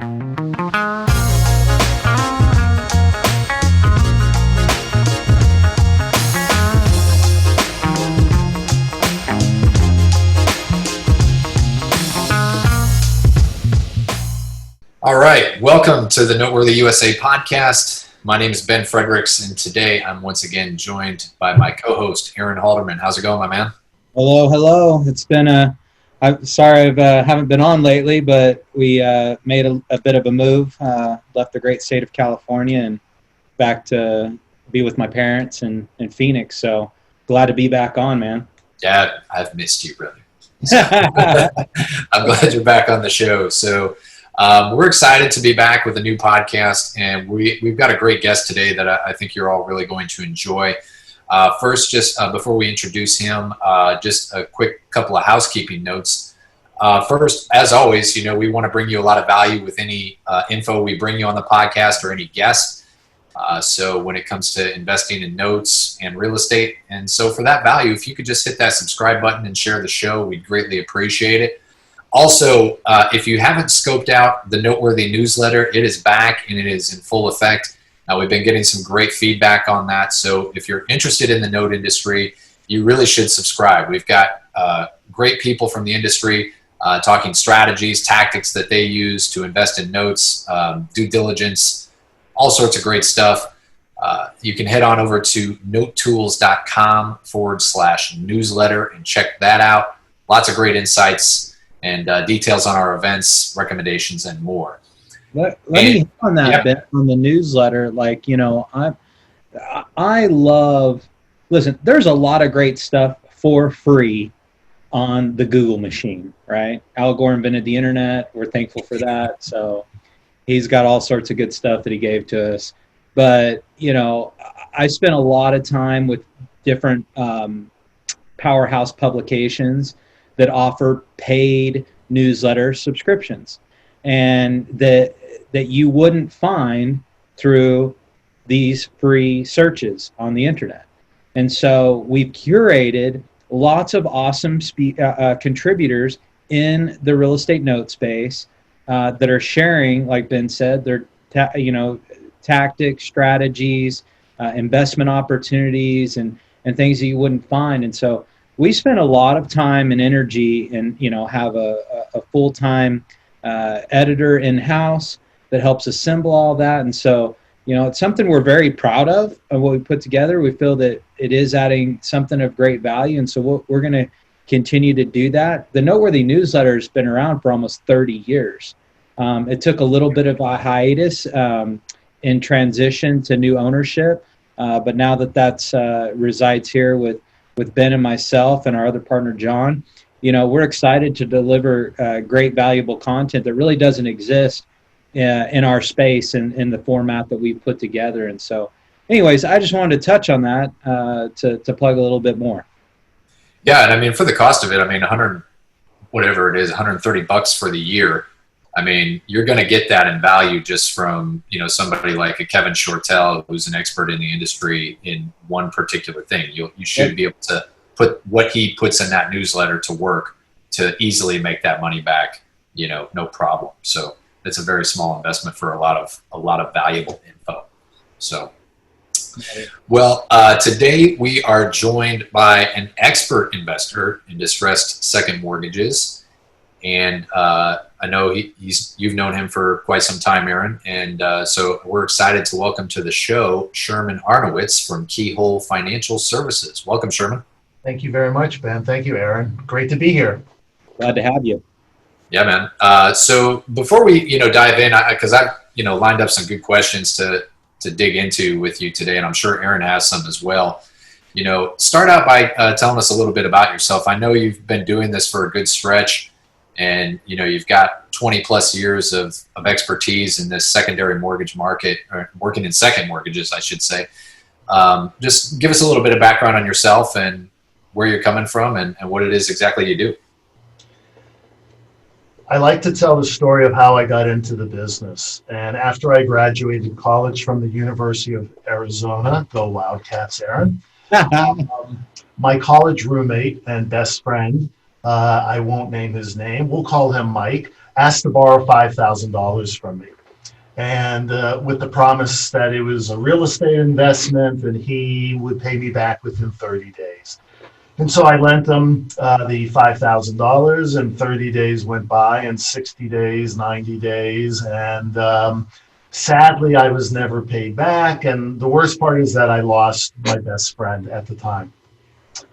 All right, welcome to the NoteWorthy USA Podcast. My name is Ben Fredericks, and today I'm once again joined by my co-host, Aaron Halderman. How's it going, my man? Hello. It's been I'm sorry I haven't been on lately, but we made a bit of a move, left the great state of California and back to be with my parents in Phoenix. So glad to be back on, man. Yeah, I've missed you, brother. So, I'm glad you're back on the show. So we're excited to be back with a new podcast, and we've got a great guest today that I think you're all really going to enjoy. First, just before we introduce him, just a quick couple of housekeeping notes. First, as always, we want to bring you a lot of value with any info we bring you on the podcast or any guests. So when it comes to investing in notes and real estate, and so for that value, if you could just hit that subscribe button and share the show, we'd greatly appreciate it. Also, if you haven't scoped out the Noteworthy newsletter, it is back and it is in full effect. We've been getting some great feedback on that. So if you're interested in the note industry, you really should subscribe. We've got great people from the industry talking strategies, tactics that they use to invest in notes, due diligence, all sorts of great stuff. You can head on over to notetools.com/newsletter and check that out. Lots of great insights and details on our events, recommendations, and more. Let me hit on that bit on the newsletter. I love, listen, there's a lot of great stuff for free on the Google machine, right? Al Gore invented the internet. We're thankful for that. So he's got all sorts of good stuff that he gave to us. But, I spent a lot of time with different powerhouse publications that offer paid newsletter subscriptions, and that you wouldn't find through these free searches on the internet. And so we've curated lots of awesome contributors in the real estate note space that are sharing, like Ben said, their tactics, strategies, investment opportunities, and things that you wouldn't find. And so we spent a lot of time and energy and, have a full-time editor in-house that helps assemble all that. And so, it's something we're very proud of what we put together. We feel that it is adding something of great value. And so we're going to continue to do that. The Noteworthy newsletter has been around for almost 30 years. It took a little bit of a hiatus in transition to new ownership. But now that's resides here with Ben and myself and our other partner, John, we're excited to deliver great, valuable content that really doesn't exist in our space in the format that we've put together. And so anyways, I just wanted to touch on that to plug a little bit more. Yeah. And I mean, for the cost of it, $130 for the year. I mean, you're going to get that in value just from, somebody like a Kevin Shortell, who's an expert in the industry in one particular thing. You should be able to put what he puts in that newsletter to work to easily make that money back, no problem. So it's a very small investment for a lot of valuable info. So, well, today we are joined by an expert investor in distressed second mortgages. And I know you've known him for quite some time, Aaron. And so we're excited to welcome to the show Sherman Arnowitz from Keyhole Financial Services. Welcome, Sherman. Thank you very much, Ben. Thank you, Aaron. Great to be here. Glad to have you. Yeah, man. So before we, dive in, because I've, lined up some good questions to dig into with you today, and I'm sure Aaron has some as well. Start out by telling us a little bit about yourself. I know you've been doing this for a good stretch, and you've got 20 plus years of expertise in this secondary mortgage market, or working in second mortgages, I should say. Just give us a little bit of background on yourself and where you're coming from and what it is exactly you do. I like to tell the story of how I got into the business. And after I graduated college from the University of Arizona, go Wildcats, Aaron, my college roommate and best friend, I won't name his name, we'll call him Mike, asked to borrow $5,000 from me. And with the promise that it was a real estate investment and he would pay me back within 30 days. And so I lent him the $5,000, and 30 days went by, and 60 days, 90 days. And sadly, I was never paid back. And the worst part is that I lost my best friend at the time.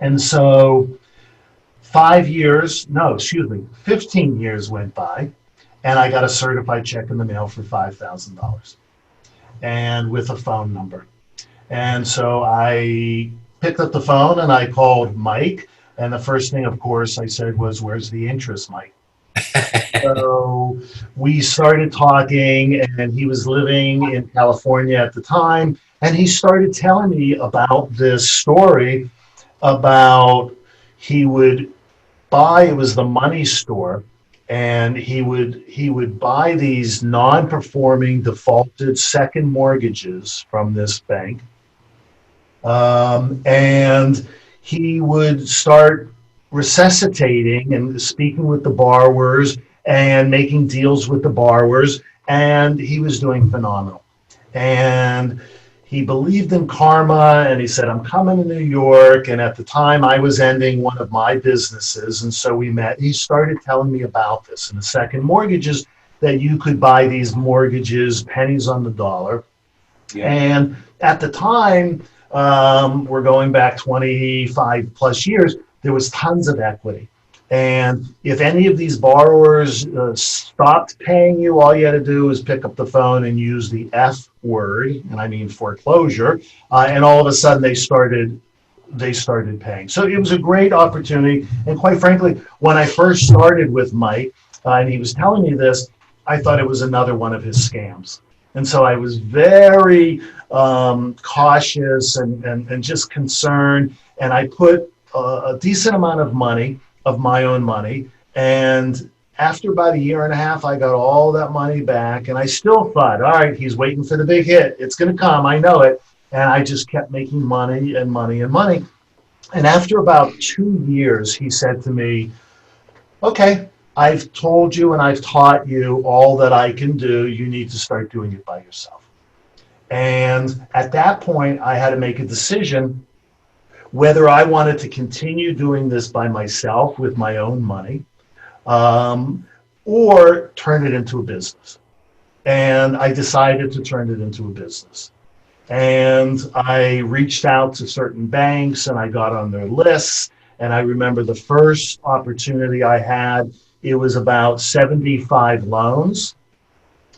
And so 15 years went by, and I got a certified check in the mail for $5,000 and with a phone number. And so I picked up the phone and I called Mike. And the first thing, of course, I said was, "Where's the interest, Mike?" So we started talking, and he was living in California at the time. And he started telling me about this story about he would buy, it was the money store, and he would buy these non-performing defaulted second mortgages from this bank. And he would start resuscitating and speaking with the borrowers and making deals with the borrowers, and he was doing phenomenal. And he believed in karma, and he said, "I'm coming to New York." And at the time, I was ending one of my businesses, and so we met. He started telling me about this and the second mortgages, that you could buy these mortgages pennies on the dollar. Yeah. And at the time, we're going back 25 plus years, there was tons of equity. And if any of these borrowers stopped paying you, all you had to do was pick up the phone and use the F word, and I mean foreclosure, and all of a sudden they started paying. So it was a great opportunity. And quite frankly, when I first started with Mike, and he was telling me this, I thought it was another one of his scams. And so I was very cautious and just concerned. And I put a decent amount of money, of my own money. And after about a year and a half, I got all that money back. And I still thought, all right, he's waiting for the big hit. It's going to come. I know it. And I just kept making money and money and money. And after about 2 years, he said to me, "Okay, I've told you and I've taught you all that I can do. You need to start doing it by yourself." And at that point, I had to make a decision whether I wanted to continue doing this by myself with my own money, or turn it into a business. And I decided to turn it into a business. And I reached out to certain banks and I got on their lists. And I remember the first opportunity I had, it was about 75 loans.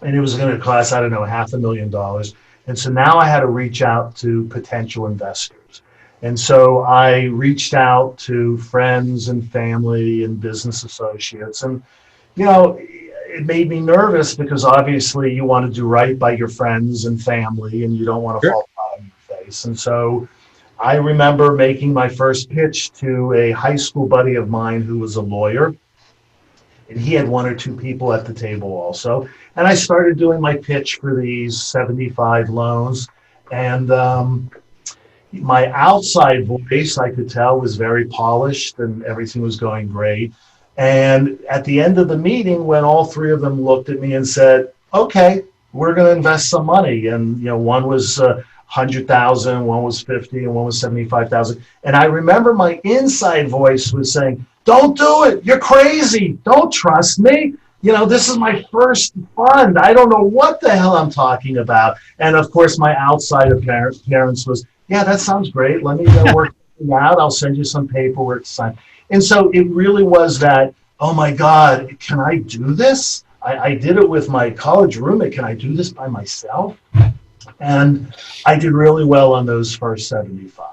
And it was going to cost, I don't know, $500,000. And so now I had to reach out to potential investors. And so I reached out to friends and family and business associates. And, you know, it made me nervous because obviously you want to do right by your friends and family and you don't want to fall flat on your face. And so I remember making my first pitch to a high school buddy of mine who was a lawyer. And he had one or two people at the table also. And I started doing my pitch for these 75 loans. And my outside voice, I could tell, was very polished and everything was going great. And at the end of the meeting, when all three of them looked at me and said, "Okay, we're going to invest some money." And, you know, one was 100,000, one was 50, and one was 75,000. And I remember my inside voice was saying, "Don't do it. You're crazy. Don't trust me. You know, this is my first fund. I don't know what the hell I'm talking about." And of course, my outside parents was, "Yeah, that sounds great. Let me work it out. I'll send you some paperwork to sign." And so it really was that, oh my God, can I do this? I did it with my college roommate. Can I do this by myself? And I did really well on those first 75.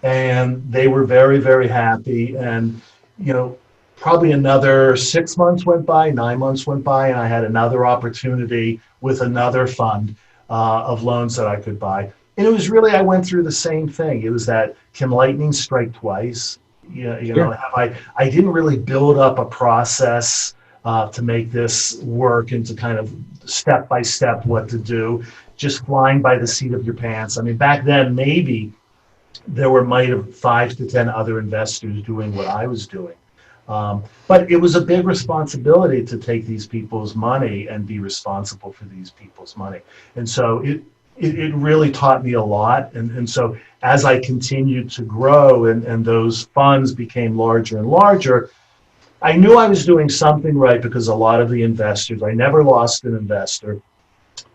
And they were very, very happy. And, you know, probably another 6 months went by, 9 months went by, and I had another opportunity with another fund of loans that I could buy. And it was really, I went through the same thing. It was that, can lightning strike twice? You know, I didn't really build up a process to make this work and to kind of step by step what to do, just flying by the seat of your pants. I mean, back then, maybe there might have 5 to 10 other investors doing what I was doing. But it was a big responsibility to take these people's money and be responsible for these people's money. And so it really taught me a lot. And so as I continued to grow and those funds became larger and larger, I knew I was doing something right, because a lot of the investors, I never lost an investor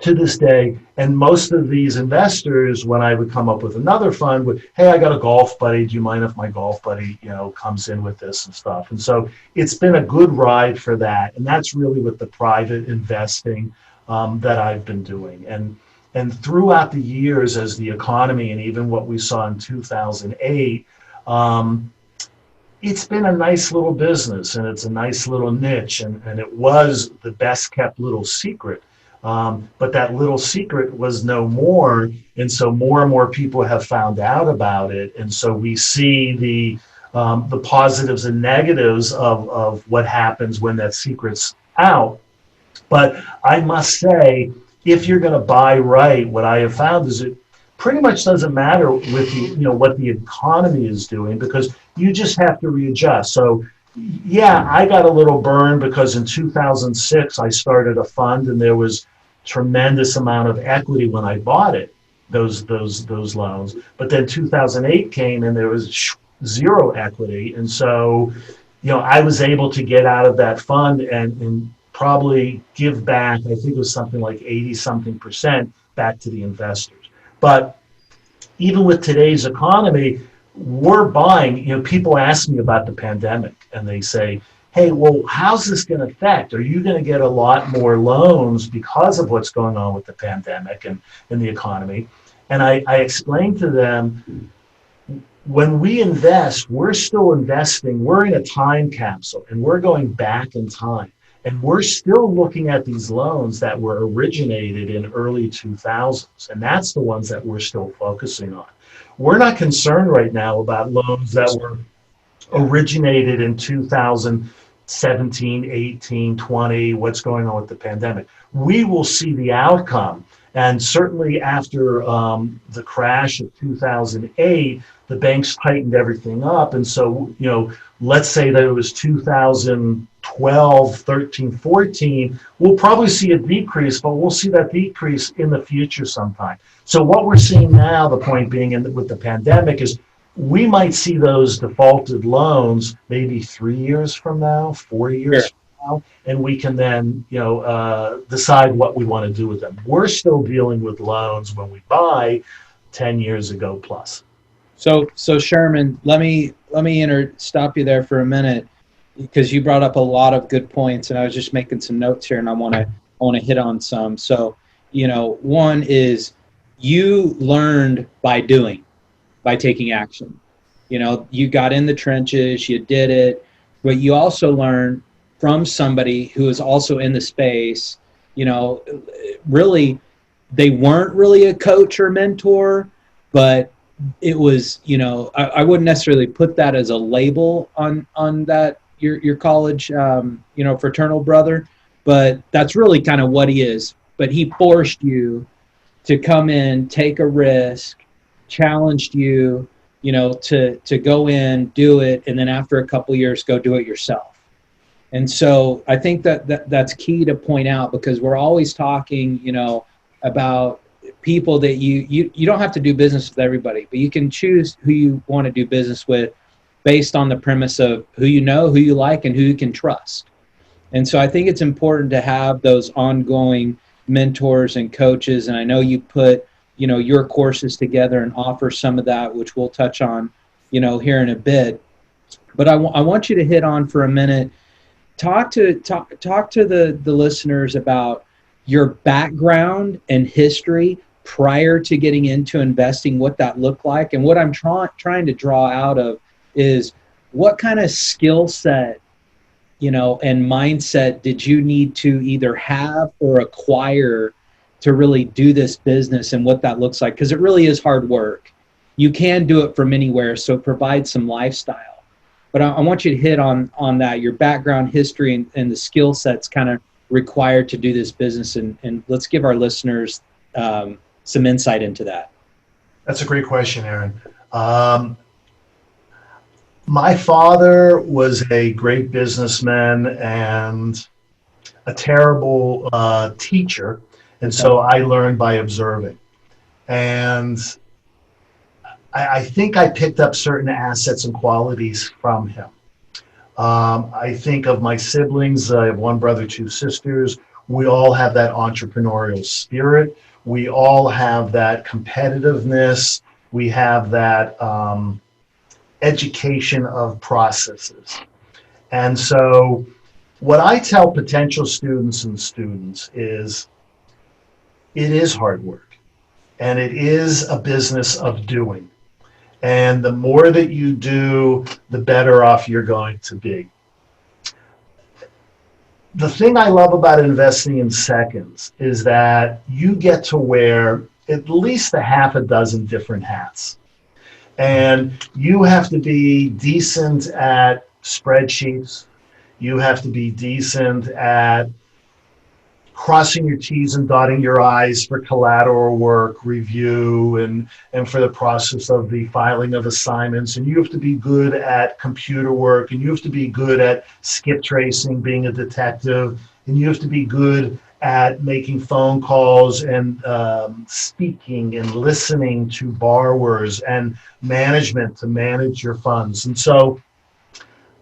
to this day. And most of these investors, when I would come up with another fund, would, hey, I got a golf buddy. Do you mind if my golf buddy, comes in with this and stuff? And so it's been a good ride for that. And that's really with the private investing that I've been doing. And throughout the years, as the economy and even what we saw in 2008, it's been a nice little business, and it's a nice little niche, and it was the best kept little secret. But that little secret was no more, and so more and more people have found out about it, and so we see the positives and negatives of what happens when that secret's out. But I must say, if you're going to buy right, what I have found is it pretty much doesn't matter with what the economy is doing, because you just have to readjust. So yeah, I got a little burned because in 2006 I started a fund, and there was tremendous amount of equity when I bought it, those loans. But then 2008 came and there was zero equity, and so I was able to get out of that fund and probably give back, I think it was something like 80-something% back to the investors. But even with today's economy, we're buying, people ask me about the pandemic, and they say, hey, well, how's this going to affect? Are you going to get a lot more loans because of what's going on with the pandemic and the economy? And I explained to them, when we invest, we're still investing. We're in a time capsule, and we're going back in time. And we're still looking at these loans that were originated in early 2000s, and that's the ones that we're still focusing on. We're not concerned right now about loans that were originated in 2017, 18, 20, what's going on with the pandemic. We will see the outcome. And certainly after the crash of 2008, the banks tightened everything up. And so, let's say that it was 2012, 13, 14, we'll probably see a decrease, but we'll see that decrease in the future sometime. So what we're seeing now, the point being with the pandemic, is we might see those defaulted loans maybe 3 years from now, 4 years from now, and we can then, decide what we want to do with them. We're still dealing with loans when we buy 10 years ago plus. So Sherman, let me stop you there for a minute, because you brought up a lot of good points, and I was just making some notes here, and I want to hit on some. So, one is you learned by doing, by taking action. You got in the trenches, you did it, but you also learned from somebody who is also in the space. Really, they weren't really a coach or mentor, but it was, I wouldn't necessarily put that as a label on that, your college, fraternal brother, but that's really kind of what he is. But he forced you to come in, take a risk, challenged you, to go in, do it, and then after a couple of years, go do it yourself. And so I think that's key to point out, because we're always talking, about people that you don't have to do business with everybody, but you can choose who you want to do business with based on the premise of who you know, who you like, and who you can trust. And so I think it's important to have those ongoing mentors and coaches. And I know you put, your courses together and offer some of that, which we'll touch on, here in a bit. But I want you to hit on for a minute, talk to the listeners about your background and history prior to getting into investing, what that looked like. And what I'm trying to draw out of is what kind of skill set, and mindset did you need to either have or acquire to really do this business, and what that looks like? Because it really is hard work. You can do it from anywhere, so it provides some lifestyle. But I want you to hit on that, your background, history, and the skill sets kind of required to do this business. And let's give our listeners some insight into that. That's a great question, Aaron. My father was a great businessman and a terrible teacher, and so I learned by observing. And I think I picked up certain assets and qualities from him. I think of my siblings. I have one brother, two sisters. We all have that entrepreneurial spirit. We all have that competitiveness. We have that education of processes. And so what I tell potential students is it is hard work, and it is a business of doing. And the more that you do, the better off you're going to be. The thing I love about investing in seconds is that you get to wear at least a half a dozen different hats. And you have to be decent at spreadsheets. You have to be decent at crossing your T's and dotting your I's for collateral work, review, and for the process of the filing of assignments. And you have to be good at computer work, and you have to be good at skip tracing, being a detective, and you have to be good at making phone calls and speaking and listening to borrowers and management to manage your funds. And so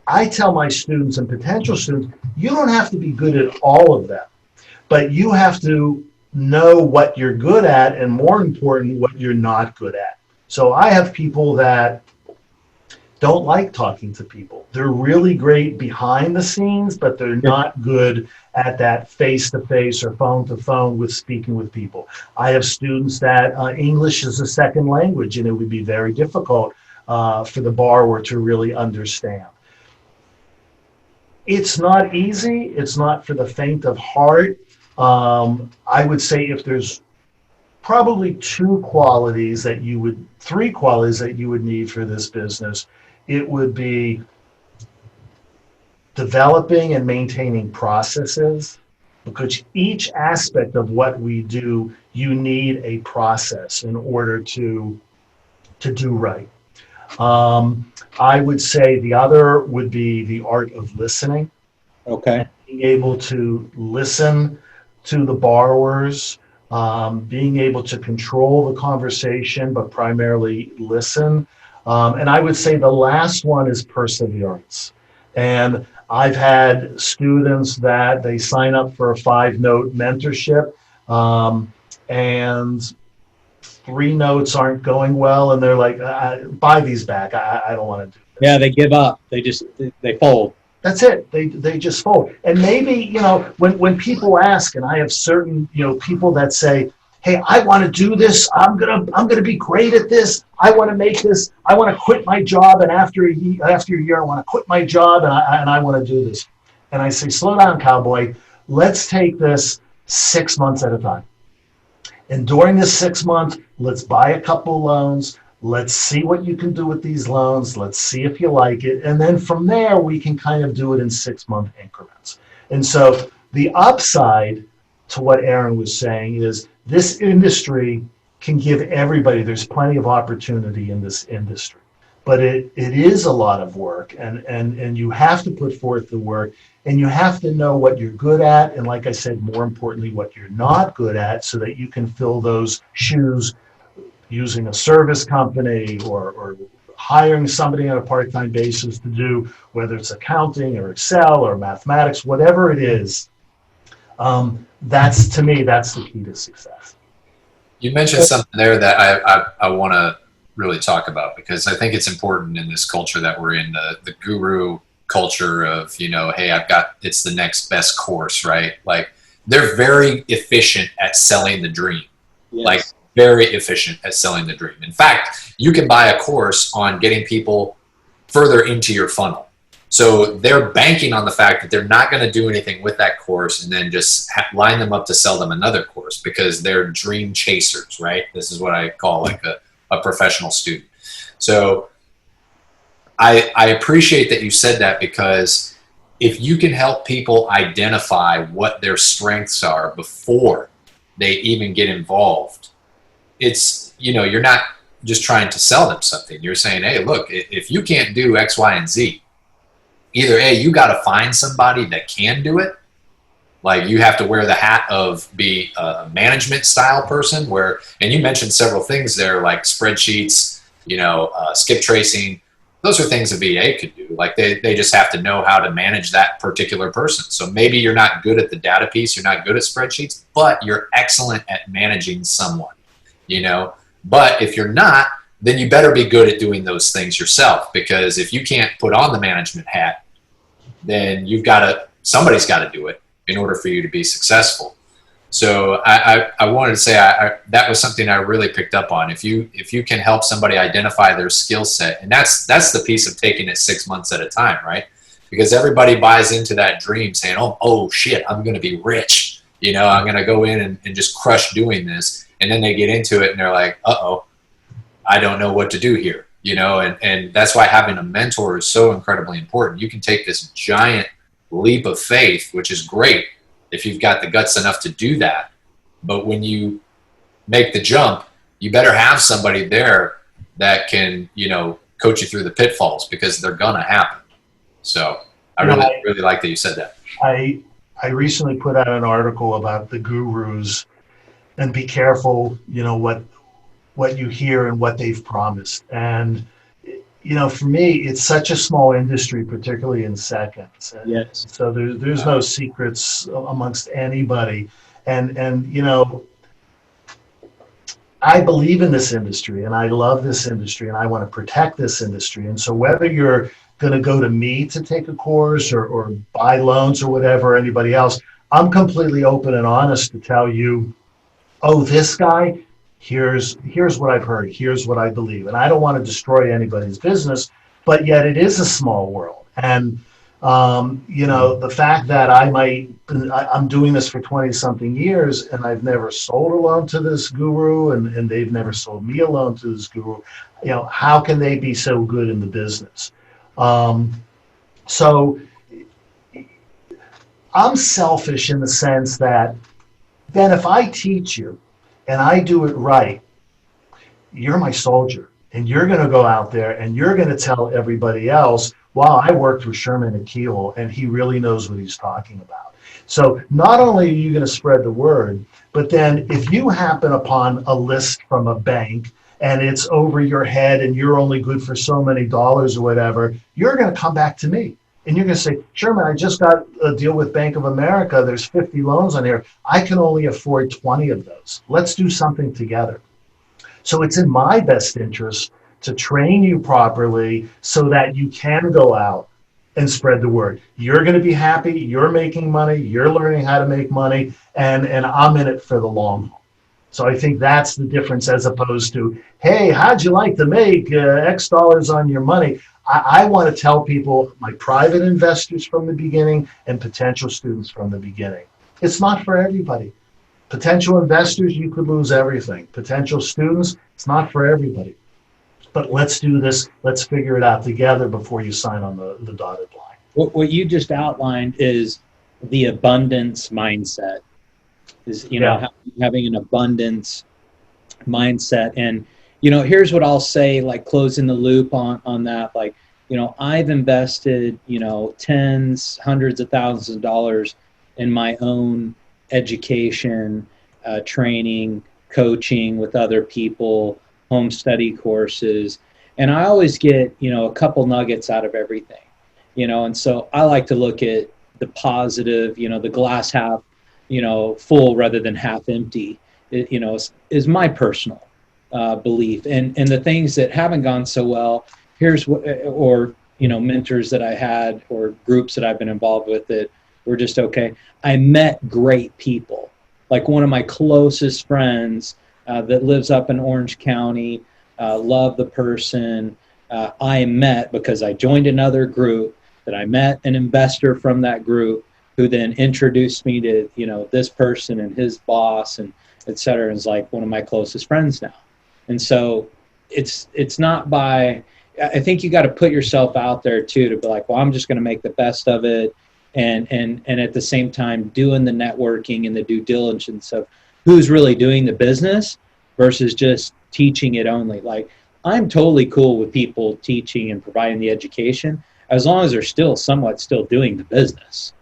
I tell my students and potential students, you don't have to be good at all of that. But you have to know what you're good at, and more important, what you're not good at. So I have people that don't like talking to people. They're really great behind the scenes, but they're not good at that face-to-face or phone-to-phone with speaking with people. I have students that English is a second language, and it would be very difficult for the borrower to really understand. It's not easy. It's not for the faint of heart. I would say if there's probably three qualities that you would need for this business, it would be developing and maintaining processes, because each aspect of what we do, you need a process in order to do right. I would say the other would be the art of listening. Okay. Being able to listen to the borrowers, being able to control the conversation, but primarily listen. And I would say the last one is perseverance. And I've had students that they sign up for a 5-note mentorship, and 3 notes aren't going well, and they're like, buy these back. I don't want to do this. Yeah, they give up. They fold. That's it. They just fold. And maybe, when people ask, and I have certain, people that say, hey, I want to do this. I'm gonna be great at this. I want to make this. I want to quit my job, and after a year, I want to quit my job, and I want to do this. And I say, slow down, cowboy. Let's take this 6 months at a time. And during this 6 months, let's buy a couple loans. Let's see what you can do with these loans. Let's see if you like it. And then from there, we can kind of do it in 6-month increments. And so the upside to what Aaron was saying is this industry can give everybody, there's plenty of opportunity in this industry, but it is a lot of work, and you have to put forth the work, and you have to know what you're good at. And like I said, more importantly, what you're not good at, so that you can fill those shoes using a service company or hiring somebody on a part-time basis to do, whether it's accounting or Excel or mathematics, whatever it is. To me, that's the key to success. You mentioned something there that I want to really talk about, because I think it's important in this culture that we're in, the guru culture of, hey, it's the next best course, right? Like, they're very efficient at selling the dream. Yes. Like, very efficient at selling the dream. In fact, you can buy a course on getting people further into your funnel. So they're banking on the fact that they're not going to do anything with that course, and then just line them up to sell them another course, because they're dream chasers, right? This is what I call like a professional student. So I appreciate that you said that, because if you can help people identify what their strengths are before they even get involved, it's, you're not just trying to sell them something. You're saying, hey, look, if you can't do X, Y, and Z, either A, you got to find somebody that can do it. Like you have to wear the hat of be a management style person where, and you mentioned several things there, like spreadsheets, skip tracing. Those are things a VA could do. Like they just have to know how to manage that particular person. So maybe you're not good at the data piece, you're not good at spreadsheets, but you're excellent at managing someone, But if you're not, then you better be good at doing those things yourself, because if you can't put on the management hat, then somebody's got to do it in order for you to be successful. So I wanted to say that was something I really picked up on. If you can help somebody identify their skill set, and that's the piece of taking it 6 months at a time, right? Because everybody buys into that dream saying, oh shit, I'm going to be rich. I'm going to go in and just crush doing this. And then they get into it and they're like, uh-oh, I don't know what to do here. And that's why having a mentor is so incredibly important. You can take this giant leap of faith, which is great if you've got the guts enough to do that. But when you make the jump, you better have somebody there that can, coach you through the pitfalls, because they're going to happen. So I really like that you said that. I recently put out an article about the gurus, and be careful, what you hear and what they've promised. And, for me, it's such a small industry, particularly in seconds. And yes. So there's no secrets amongst anybody. And I believe in this industry, and I love this industry, and I want to protect this industry. And so whether you're going to go to me to take a course or buy loans or whatever, anybody else, I'm completely open and honest to tell you, oh, this guy, here's what I've heard, here's what I believe. And I don't want to destroy anybody's business, but yet it is a small world. And, the fact that I'm doing this for 20 something years and I've never sold a loan to this guru and they've never sold me a loan to this guru, how can they be so good in the business? So I'm selfish in the sense that then if I teach you and I do it right, you're my soldier, and you're going to go out there and you're going to tell everybody else, wow, I worked with Sherman at Keyhole and he really knows what he's talking about. So not only are you going to spread the word, but then if you happen upon a list from a bank and it's over your head and you're only good for so many dollars or whatever, you're going to come back to me. And you're going to say, Sherman, I just got a deal with Bank of America. There's 50 loans on here. I can only afford 20 of those. Let's do something together. So it's in my best interest to train you properly so that you can go out and spread the word. You're going to be happy. You're making money. You're learning how to make money. And I'm in it for the long haul. So I think that's the difference, as opposed to, hey, how'd you like to make X dollars on your money? I want to tell people, my private investors from the beginning and potential students from the beginning, it's not for everybody. Potential investors, you could lose everything. Potential students, it's not for everybody. But let's do this. Let's figure it out together before you sign on the dotted line. What you just outlined is the abundance mindset. Is having an abundance mindset. And here's what I'll say, like closing the loop on that. Like, I've invested, tens, hundreds of thousands of dollars in my own education, training, coaching with other people, home study courses. And I always get, a couple nuggets out of everything, and so I like to look at the positive, the glass half, full rather than half empty, is my personal belief. And the things that haven't gone so well, here's what, or, mentors that I had or groups that I've been involved with that were just okay. I met great people. Like one of my closest friends that lives up in Orange County, love the person I met because I joined another group that I met an investor from that group who then introduced me to, this person and his boss and et cetera, and is like one of my closest friends now. And so it's not by, I think you got to put yourself out there too, to be like, well, I'm just going to make the best of it. And at the same time, doing the networking and the due diligence of who's really doing the business versus just teaching it only. Like, I'm totally cool with people teaching and providing the education as long as they're still doing the business,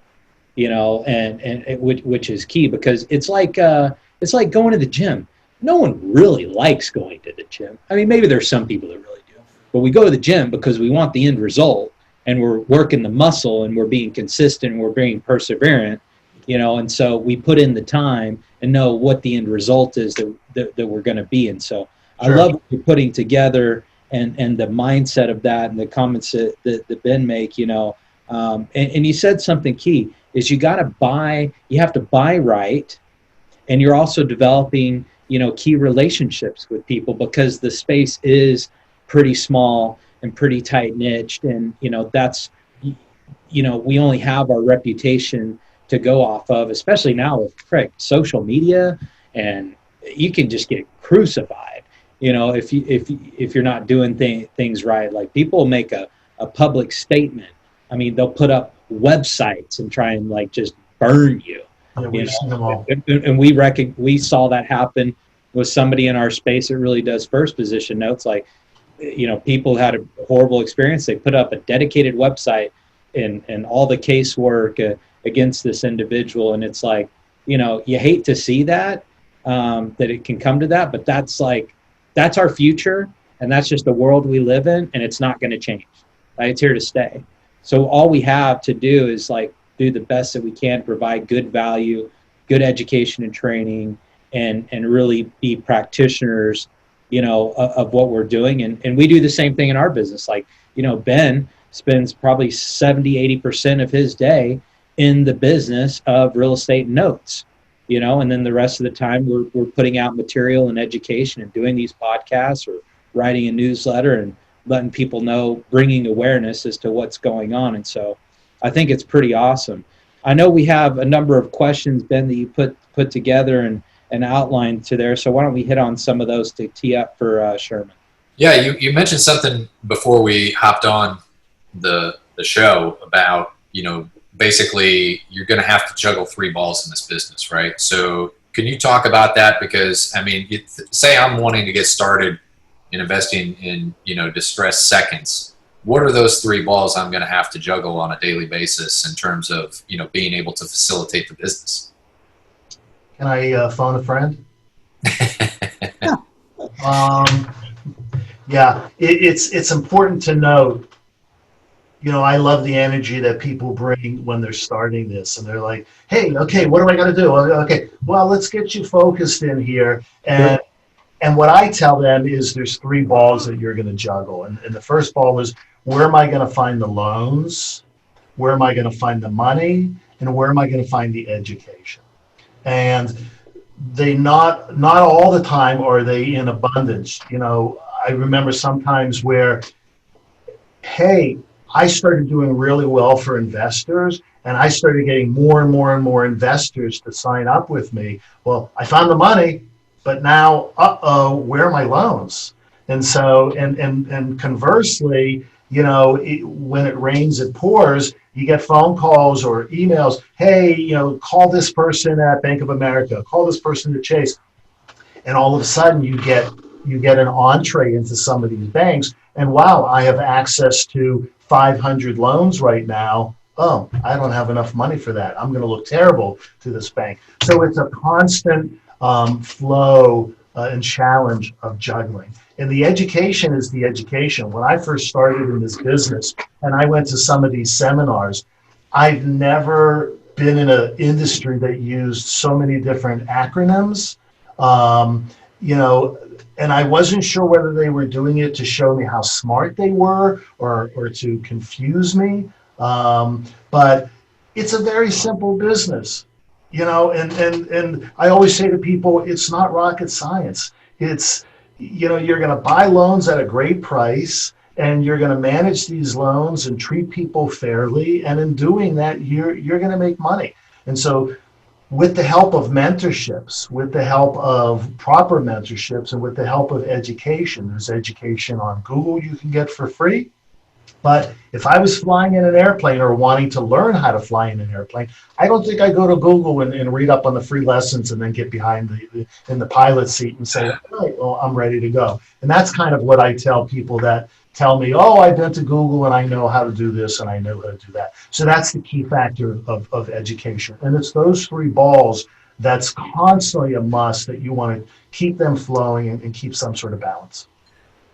and which is key, because it's like going to the gym. No one really likes going to the gym. I mean, maybe there's some people that really do, but we go to the gym because we want the end result, and we're working the muscle, and we're being consistent, and we're being perseverant, and so we put in the time and know what the end result is that we're going to be. And so sure. I love what you're putting together, and the mindset of that, and the comments that Ben make, and you said something key is you have to buy right. And you're also developing, key relationships with people, because the space is pretty small and pretty tight niched. And, that's, we only have our reputation to go off of, especially now with social media, and you can just get crucified, if you're not doing things right. Like, people make a public statement. I mean, they'll put up websites and try and just burn you. Yeah, we've seen them all. And we saw that happen with somebody in our space that really does first position notes. Like, people had a horrible experience. They put up a dedicated website and all the casework against this individual. And it's like, you hate to see that it can come to that, but that's our future. And that's just the world we live in. And it's not going to change. Right? It's here to stay. So all we have to do is do the best that we can, provide good value, good education and training, and really be practitioners, of what we're doing. And we do the same thing in our business. Ben spends probably 70-80% of his day in the business of real estate notes, and then the rest of the time we're putting out material and education and doing these podcasts or writing a newsletter and letting people know, bringing awareness as to what's going on. And so I think it's pretty awesome. I know we have a number of questions, Ben, that you put together and outlined to there. So why don't we hit on some of those to tee up for Sherman? Yeah, you mentioned something before we hopped on the show about, basically you're going to have to juggle 3 balls in this business, right? So can you talk about that? Because, I mean, say I'm wanting to get started in investing in, distressed seconds. What are those 3 balls I'm going to have to juggle on a daily basis in terms of, being able to facilitate the business? Can I phone a friend? Yeah, it's important to note, I love the energy that people bring when they're starting this, and they're like, hey, okay, what do I got to do? Okay, well, let's get you focused in here. And what I tell them is there's 3 balls that you're going to juggle. And the first ball is, where am I going to find the loans? Where am I going to find the money? And where am I going to find the education? And they not all the time are they in abundance. I remember sometimes where, hey, I started doing really well for investors, and I started getting more and more and more investors to sign up with me. Well, I found the money, but now, where are my loans? And so, and conversely, when it rains, it pours. You get phone calls or emails. Hey, call this person at Bank of America. Call this person at Chase. And all of a sudden, you get an entree into some of these banks. And wow, I have access to 500 loans right now. Oh, I don't have enough money for that. I'm going to look terrible to this bank. So it's a constant flow and challenge of juggling. And the education is the education. When I first started in this business and I went to some of these seminars, I've never been in an industry that used so many different acronyms, and I wasn't sure whether they were doing it to show me how smart they were or to confuse me. But it's a very simple business. And I always say to people, it's not rocket science. It's, you're going to buy loans at a great price, and you're going to manage these loans and treat people fairly. And in doing that, you're going to make money. And so with the help of mentorships, with the help of proper mentorships, and with the help of education, there's education on Google you can get for free. But if I was flying in an airplane or wanting to learn how to fly in an airplane, I don't think I go to Google and read up on the free lessons and then get behind in the pilot seat and say, all right, well, I'm ready to go. And that's kind of what I tell people that tell me, oh, I've been to Google and I know how to do this and I know how to do that. So that's the key factor of education. And it's those three balls that's constantly a must, that you want to keep them flowing and keep some sort of balance.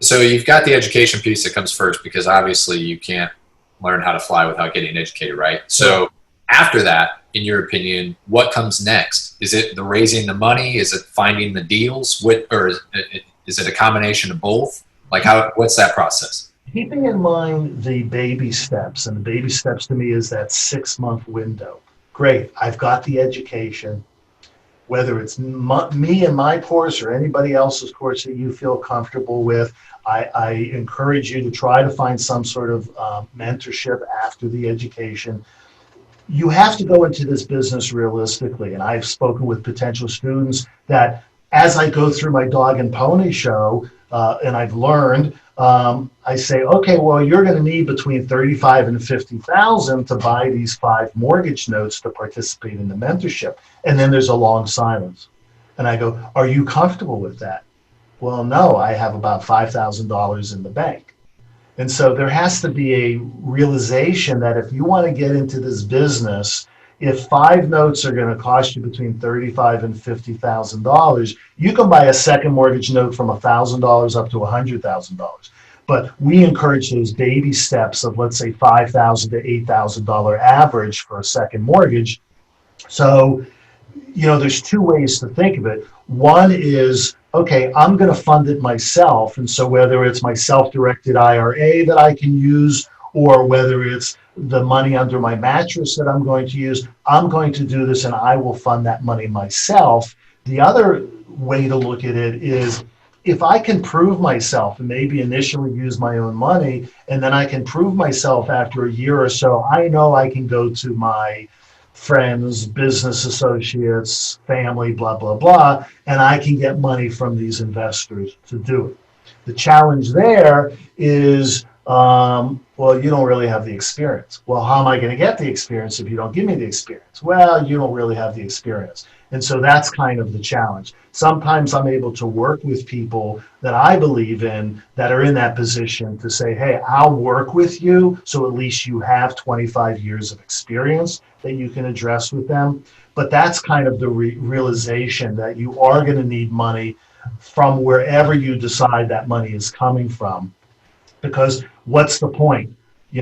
So you've got the education piece that comes first, because obviously you can't learn how to fly without getting educated, right? So after that, in your opinion, what comes next? Is it the raising the money? Is it finding the deals? Or is it a combination of both? Like what's that process? Keeping in mind the baby steps, and the baby steps to me is that 6-month window. Great, I've got the education. Whether it's me and my course or anybody else's course that you feel comfortable with, I encourage you to try to find some sort of mentorship after the education. You have to go into this business realistically, and I've spoken with potential students that as I go through my dog and pony show, and I've learned, I say, okay, well, you're going to need between $35,000 and $50,000 to buy these 5 mortgage notes to participate in the mentorship. And then there's a long silence. And I go, are you comfortable with that? Well, no, I have about $5,000 in the bank. And so there has to be a realization that if you want to get into this business, if 5 notes are going to cost you between $35,000 and $50,000, you can buy a second mortgage note from $1,000 up to $100,000. But we encourage those baby steps of, let's say, $5,000 to $8,000 average for a second mortgage. So, there's 2 ways to think of it. One is, okay, I'm going to fund it myself. And so whether it's my self-directed IRA that I can use, or whether it's the money under my mattress that I'm going to use, I'm going to do this and I will fund that money myself. The other way to look at it is, if I can prove myself and maybe initially use my own money, and then I can prove myself after a year or so, I know I can go to my friends, business associates, family, blah, blah, blah, and I can get money from these investors to do it. The challenge there is, well, you don't really have the experience. Well, how am I going to get the experience if you don't give me the experience? Well, you don't really have the experience. And so that's kind of the challenge. Sometimes I'm able to work with people that I believe in that are in that position to say, hey, I'll work with you, so at least you have 25 years of experience that you can address with them. But that's kind of the realization that you are going to need money from wherever you decide that money is coming from. Because what's the point,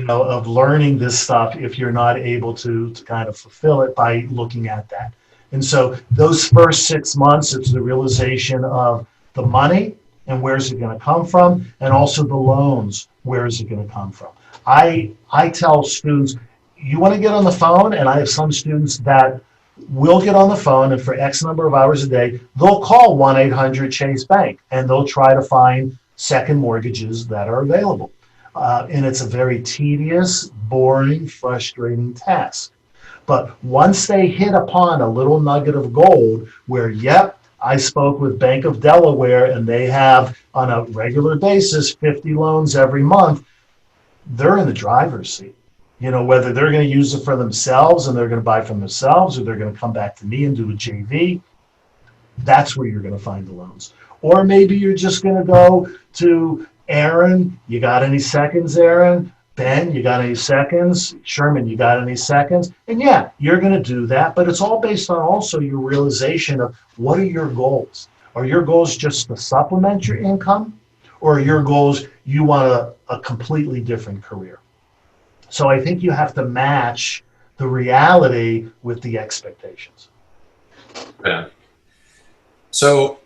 of learning this stuff if you're not able to kind of fulfill it by looking at that? And so those first 6 months, it's the realization of the money and where's it going to come from, and also the loans, where is it going to come from? I tell students, you want to get on the phone, and I have some students that will get on the phone, and for X number of hours a day, they'll call 1-800-CHASE Bank, and they'll try to find second mortgages that are available. And it's a very tedious, boring, frustrating task. But once they hit upon a little nugget of gold where, yep, I spoke with Bank of Delaware and they have on a regular basis 50 loans every month, they're in the driver's seat. Whether they're going to use it for themselves and they're going to buy from themselves, or they're going to come back to me and do a JV, that's where you're going to find the loans. Or maybe you're just going to go to Aaron, you got any seconds, Aaron? Ben, you got any seconds? Sherman, you got any seconds? And yeah, you're going to do that, but it's all based on also your realization of what are your goals? Are your goals just to supplement your income, or are your goals you want a completely different career? So I think you have to match the reality with the expectations. Yeah. So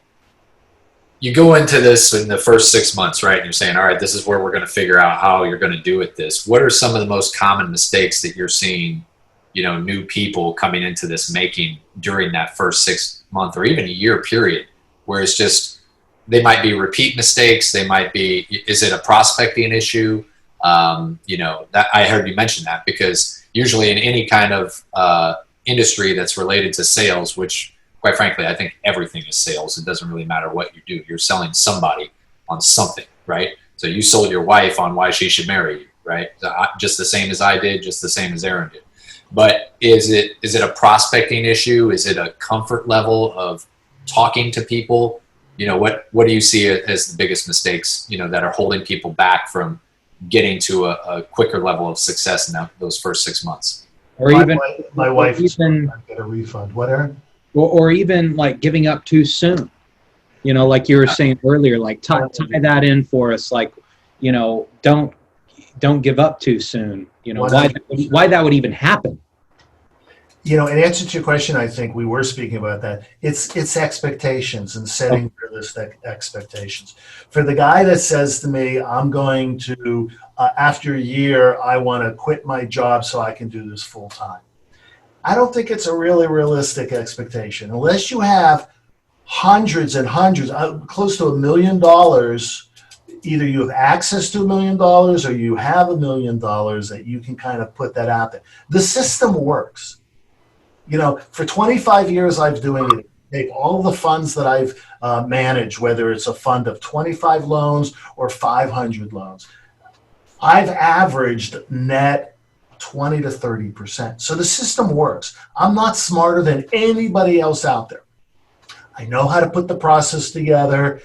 you go into this in the first 6 months, right? And you're saying, all right, this is where we're going to figure out how you're going to do with this. What are some of the most common mistakes that you're seeing, new people coming into this making during that first 6 month or even a year period, where it's just, they might be repeat mistakes. They might be, is it a prospecting issue? That I heard you mention that, because usually in any kind of industry that's related to sales, which quite frankly, I think everything is sales. It doesn't really matter what you do. You're selling somebody on something, right? So you sold your wife on why she should marry you, right? Just the same as I did, just the same as Aaron did. But is it a prospecting issue? Is it a comfort level of talking to people? What do you see as the biggest mistakes, that are holding people back from getting to a quicker level of success in those first 6 months? Or my wife is going to get a refund. What, Aaron? Or even like giving up too soon. Like you were saying earlier, like tie that in for us. Like, don't give up too soon. Why that would even happen. In answer to your question, I think we were speaking about that. It's expectations and setting realistic expectations. For the guy that says to me, I'm going to, after a year, I want to quit my job so I can do this full time. I don't think it's a really realistic expectation. Unless you have hundreds and hundreds, close to $1 million, either you have access to $1 million or you have $1 million that you can kind of put that out there. The system works. For 25 years I've doing it. Take all the funds that I've managed, whether it's a fund of 25 loans or 500 loans. I've averaged net 20 to 30%. So the system works. I'm not smarter than anybody else out there. I know how to put the process together.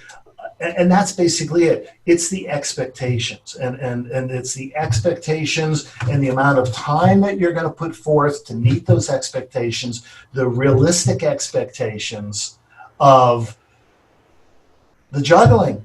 And that's basically it. It's the expectations, and it's the expectations and the amount of time that you're going to put forth to meet those expectations, the realistic expectations of the juggling.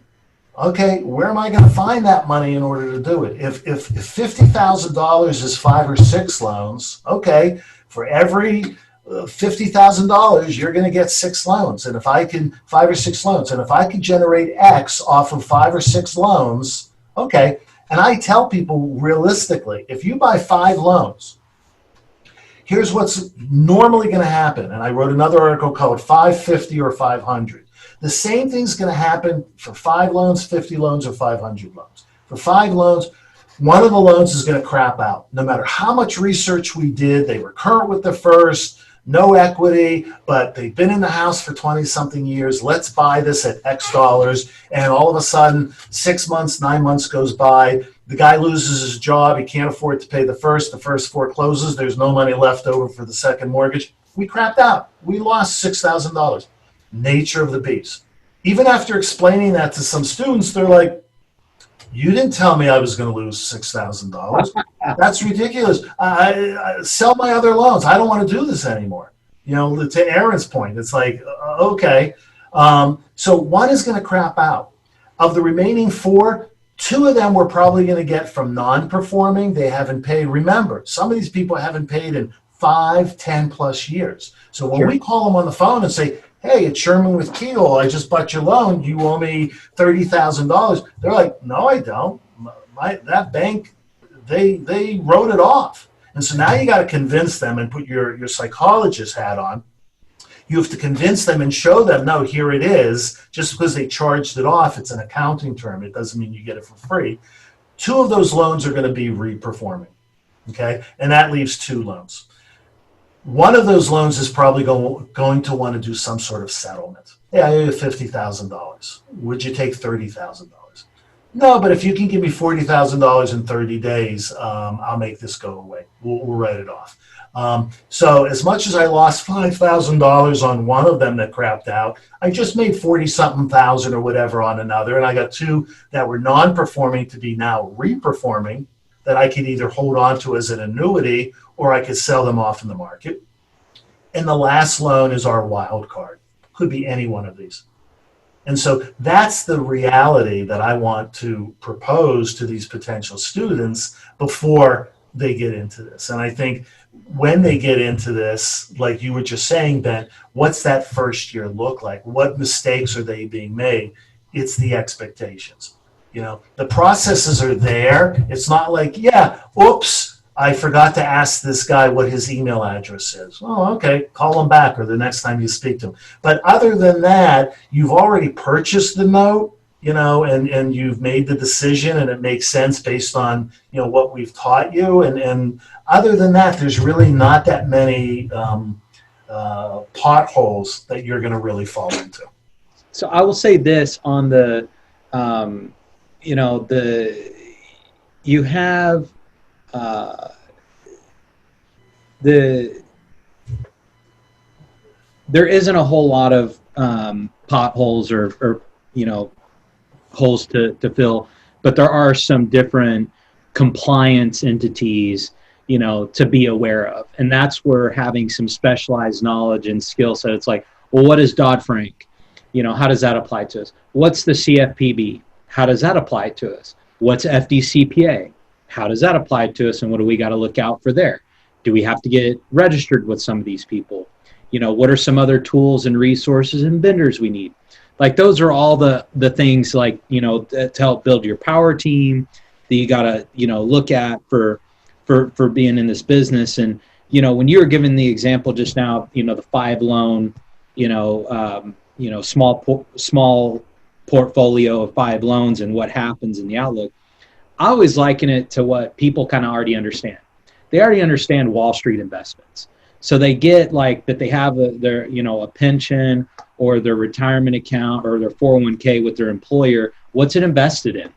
Okay, where am I going to find that money in order to do it? If $50,000 is 5 or 6 loans, okay, for every $50,000, you're going to get 6 loans. And if I can, 5 or 6 loans, and if I can generate X off of 5 or 6 loans, okay. And I tell people realistically, if you buy 5 loans, here's what's normally going to happen. And I wrote another article called 550 or 500. The same thing's going to happen for 5 loans, 50 loans, or 500 loans. For 5 loans, one of the loans is going to crap out. No matter how much research we did, they were current with the first, no equity, but they've been in the house for 20-something years. Let's buy this at X dollars. And all of a sudden, 6 months, 9 months goes by. The guy loses his job. He can't afford to pay the first forecloses. There's no money left over for the second mortgage. We crapped out. We lost $6,000. Nature of the beast. Even after explaining that to some students, they're like, you didn't tell me I was going to lose $6,000. That's ridiculous. I sell my other loans. I don't want to do this anymore. To Aaron's point, it's like, okay. So one is going to crap out. Of the remaining 4, 2 of them we're probably going to get from non-performing. They haven't paid. Remember, some of these people haven't paid in 5, 10 plus years. So when we call them on the phone and say, hey, it's Sherman with Keyhole. I just bought your loan. You owe me $30,000. They're like, no, I don't. That bank, they wrote it off. And so now you got to convince them and put your psychologist hat on. You have to convince them and show them, no, here it is. Just because they charged it off, it's an accounting term. It doesn't mean you get it for free. 2 of those loans are going to be reperforming, okay? And that leaves 2 loans. One of those loans is probably going to want to do some sort of settlement. Yeah, I owe you $50,000. Would you take $30,000? No, but if you can give me $40,000 in 30 days, I'll make this go away. We'll write it off. So as much as I lost $5,000 on one of them that crapped out, I just made 40-something thousand or whatever on another, and I got 2 that were non-performing to be now reperforming that I could either hold on to as an annuity or I could sell them off in the market. And the last loan is our wild card. Could be any one of these. And so that's the reality that I want to propose to these potential students before they get into this. And I think when they get into this, like you were just saying, Ben, what's that first year look like? What mistakes are they being made? It's the expectations. The processes are there. It's not like, oops, I forgot to ask this guy what his email address is. Oh, okay, call him back or the next time you speak to him. But other than that, you've already purchased the note, and you've made the decision and it makes sense based on, what we've taught you. And other than that, there's really not that many potholes that you're going to really fall into. So I will say this on the, you have there isn't a whole lot of potholes or holes to fill, but there are some different compliance entities to be aware of, and that's where having some specialized knowledge and skill set. It's like, well, what is Dodd-Frank? How does that apply to us? What's the CFPB? How does that apply to us? What's FDCPA? How does that apply to us, and what do we got to look out for there? Do we have to get registered with some of these people? What are some other tools and resources and vendors we need? Like, those are all the things, like, to help build your power team that you got to, look at for being in this business. And, when you were giving the example just now, the 5 loan, small portfolio of 5 loans and what happens in the outlook, I always liken it to what people kind of already understand. They already understand Wall Street investments. So they get like that they have a pension or their retirement account or their 401k with their employer. What's it invested in?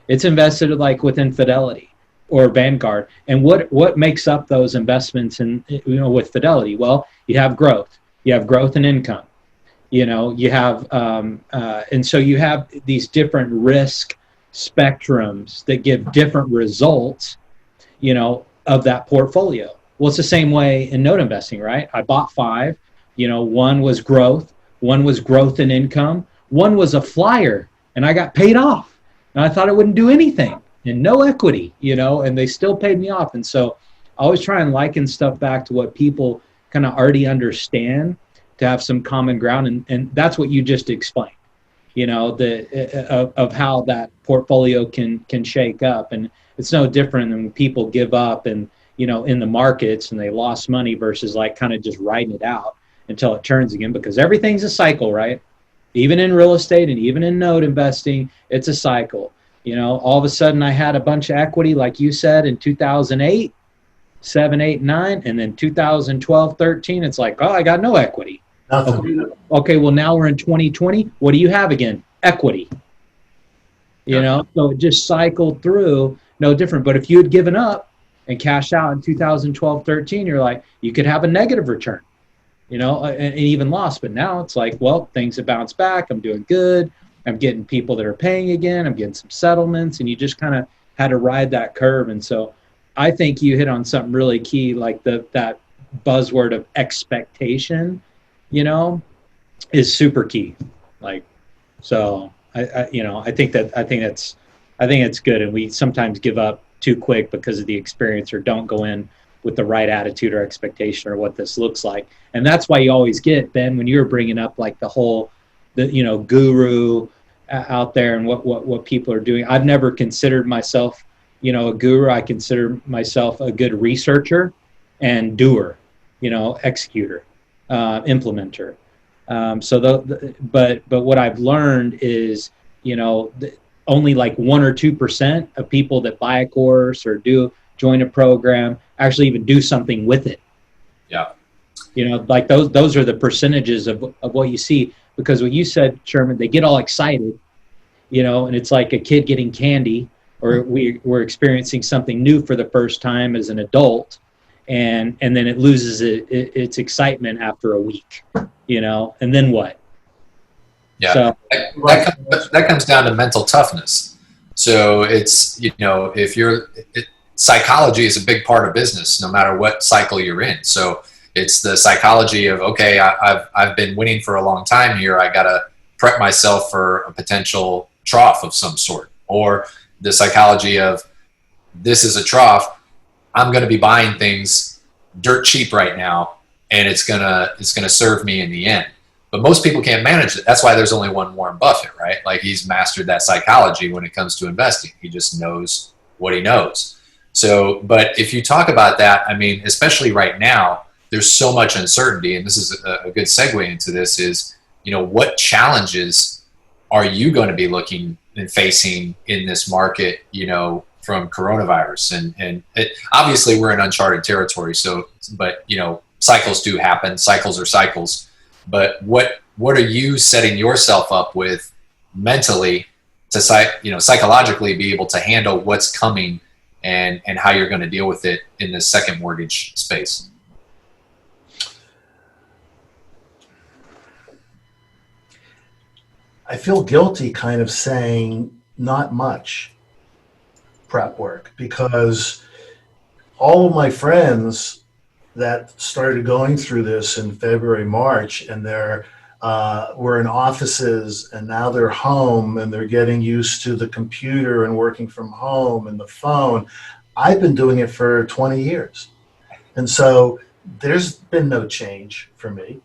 It's invested like within Fidelity or Vanguard. And what makes up those investments with Fidelity? Well, you have growth. You have growth and income. You have and so you have these different risk spectrums that give different results, of that portfolio. Well, it's the same way in note investing, right? I bought 5, one was growth and income, one was a flyer, and I got paid off. And I thought it wouldn't do anything, and no equity, and they still paid me off. And so I always try and liken stuff back to what people kind of already understand, to have some common ground. And that's what you just explained, of how that portfolio can shake up. And it's no different than when people give up and, in the markets and they lost money versus like kind of just riding it out until it turns again, because everything's a cycle, right? Even in real estate and even in note investing, it's a cycle. All of a sudden I had a bunch of equity, like you said, in 2008, 7, 8, 9, and then 2012, 13, it's like, oh, I got no equity. Okay, well, now we're in 2020. What do you have again? Equity. So it just cycled through, no different. But if you had given up and cashed out in 2012, 13, you're like, you could have a negative return, and even lost. But now it's like, well, things have bounced back. I'm doing good. I'm getting people that are paying again. I'm getting some settlements, and you just kind of had to ride that curve. And so I think you hit on something really key, like that buzzword of expectation, is super key. Like, so I think that's good. And we sometimes give up too quick because of the experience, or don't go in with the right attitude or expectation or what this looks like. And that's why you always get, Ben, when you were bringing up like the guru out there and what people are doing. I've never considered myself, a guru. I consider myself a good researcher and doer, executor, implementer. But what I've learned is, only like 1 or 2% of people that buy a course or join a program actually even do something with it. Yeah. Like those are the percentages of what you see, because what you said, Sherman, they get all excited, and it's like a kid getting candy, or we're experiencing something new for the first time as an adult. And then it loses its excitement after a week, and then what? Yeah, so, that comes down to mental toughness. So it's, psychology is a big part of business, no matter what cycle you're in. So it's the psychology of, okay, I've been winning for a long time here. I got to prep myself for a potential trough of some sort, or the psychology of, this is a trough. I'm going to be buying things dirt cheap right now, and it's gonna serve me in the end. But most people can't manage it. That's why there's only one Warren Buffett, right? Like, he's mastered that psychology when it comes to investing. He just knows what he knows. So, but if you talk about that, I mean, especially right now, there's so much uncertainty, and this is a good segue into this is, what challenges are you going to be looking and facing in this market, from coronavirus? And obviously we're in uncharted territory. So, but, cycles do happen. Cycles are cycles. But what are you setting yourself up with mentally psychologically be able to handle what's coming and how you're going to deal with it in the second mortgage space? I feel guilty kind of saying not much prep work, because all of my friends that started going through this in February, March, and they're were in offices, and now they're home and they're getting used to the computer and working from home and the phone. I've been doing it for 20 years. And so there's been no change for me.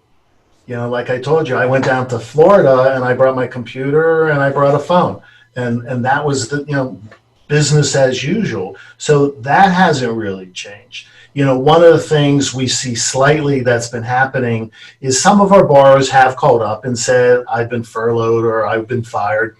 Like I told you, I went down to Florida and I brought my computer and I brought a phone, and that was business as usual. So that hasn't really changed. One of the things we see slightly that's been happening is some of our borrowers have called up and said, I've been furloughed or I've been fired.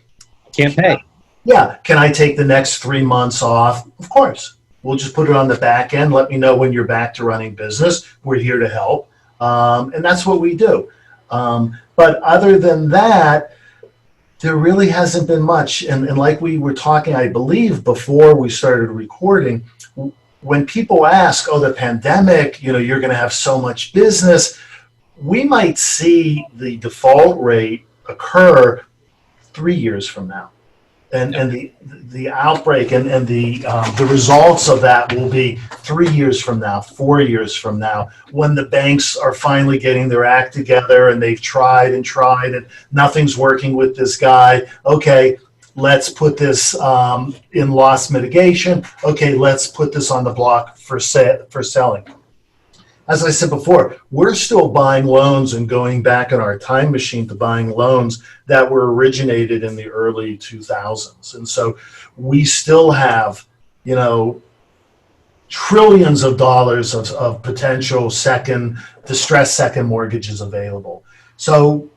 Can't pay. Yeah. Can I take the next 3 months off? Of course. We'll just put it on the back end. Let me know when you're back to running business. We're here to help. And that's what we do. But other than that, there really hasn't been much. And like we were talking, I believe, before we started recording, when people ask, oh, the pandemic, you're going to have so much business, we might see the default rate occur 3 years from now. And the outbreak and the results of that will be 3 years from now, 4 years from now, when the banks are finally getting their act together and they've tried and nothing's working with this guy. Okay, let's put this in loss mitigation. Okay, let's put this on the block for selling. As I said before, we're still buying loans and going back in our time machine to buying loans that were originated in the early 2000s. And so we still have, trillions of dollars of potential distressed second mortgages available. So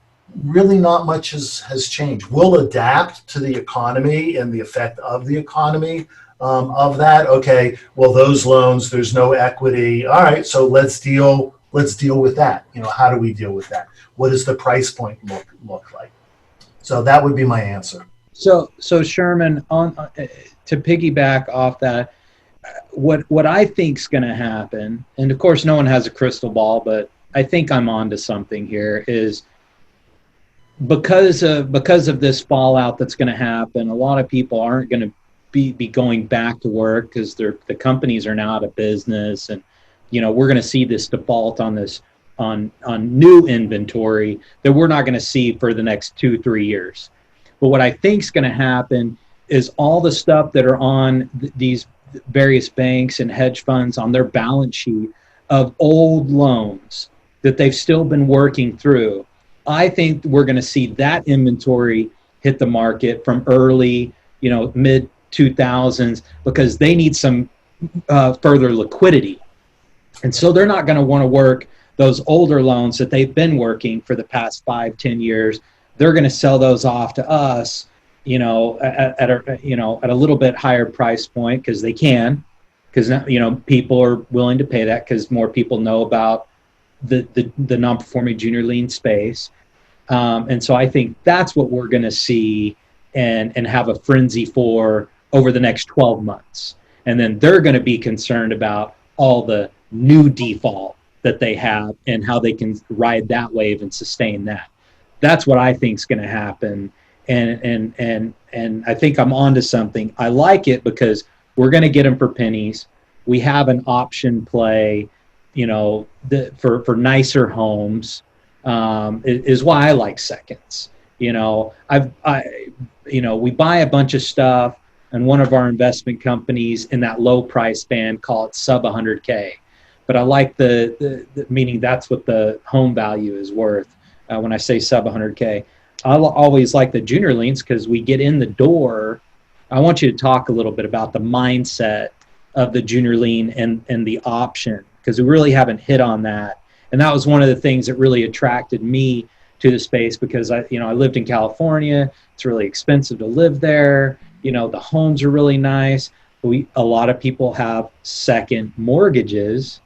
really not much has changed. We'll adapt to the economy and the effect of the economy of that. Okay, well, those loans, there's no equity. All right, so let's deal with that. How do we deal with that? What does the price point look like? So that would be my answer. So Sherman, to piggyback off that, what I think's going to happen, and of course no one has a crystal ball, but I think I'm onto something here, is because of this fallout that's going to happen, a lot of people aren't going to be going back to work because the companies are now out of business, and we're going to see this default on new inventory that we're not going to see for the next 2-3 years. But what I think is going to happen is all the stuff that are on these various banks and hedge funds on their balance sheet of old loans that they've still been working through. I think we're going to see that inventory hit the market from early, mid 2000s, because they need some further liquidity. And so they're not going to want to work those older loans that they've been working for the past 5-10 years. They're going to sell those off to us, at a little bit higher price point, because they can, because people are willing to pay that because more people know about the non-performing junior lien space. And so I think that's what we're going to see and have a frenzy for over the next 12 months. And then they're going to be concerned about all the new default that they have and how they can ride that wave and sustain that. That's what I think is going to happen. And I think I'm onto something. I like it because we're going to get them for pennies. We have an option play, for nicer homes, is why I like seconds. We buy a bunch of stuff, and one of our investment companies in that low price band, call it sub 100K. But I like the meaning that's what the home value is worth. When I say sub 100K, I always like the junior liens because we get in the door. I want you to talk a little bit about the mindset of the junior lien and the option, because we really haven't hit on that. And that was one of the things that really attracted me to the space, because I lived in California. It's really expensive to live there. The homes are really nice. A lot of people have second mortgages.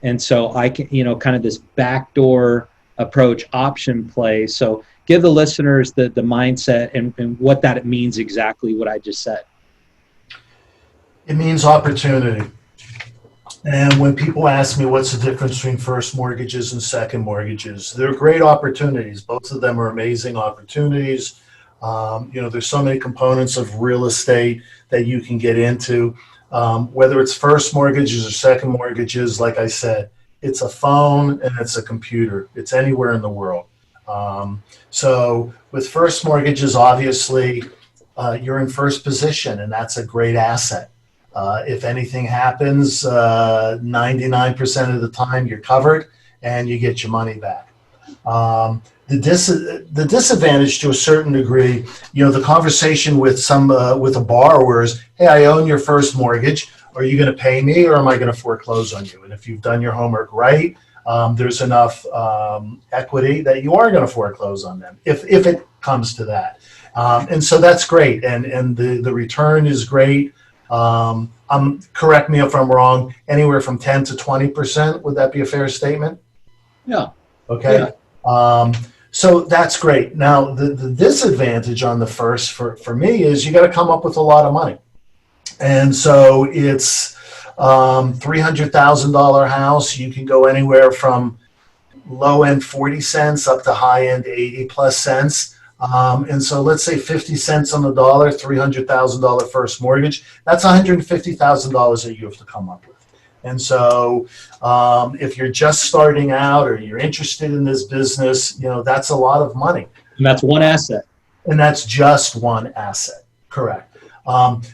And so I can, kind of this backdoor approach option play. So give the listeners the mindset and what that means exactly what I just said. It means opportunity. And when people ask me what's the difference between first mortgages and second mortgages, they're great opportunities. Both of them are amazing opportunities. There's so many components of real estate that you can get into. Whether it's first mortgages or second mortgages, like I said, it's a phone and it's a computer. It's anywhere in the world. So with first mortgages, obviously, you're in first position, and that's a great asset. If anything happens, 99% of the time you're covered and you get your money back. The disadvantage to a certain degree, the conversation with with a borrower is, hey, I own your first mortgage. Are you going to pay me, or am I going to foreclose on you? And if you've done your homework right, there's enough equity that you are going to foreclose on them if it comes to that. And so that's great. And the return is great. Correct me if I'm wrong, anywhere from 10 to 20%. Would that be a fair statement? Yeah. Okay. Yeah. So that's great. Now, the disadvantage on the first for me is you got to come up with a lot of money. And so it's $300,000 house. You can go anywhere from low end 40 cents up to high end 80 plus cents. And so let's say 50 cents on the dollar, $300,000 first mortgage. That's $150,000 that you have to come up with. And so if you're just starting out or you're interested in this business, that's a lot of money. And that's one asset. And that's just one asset. Correct.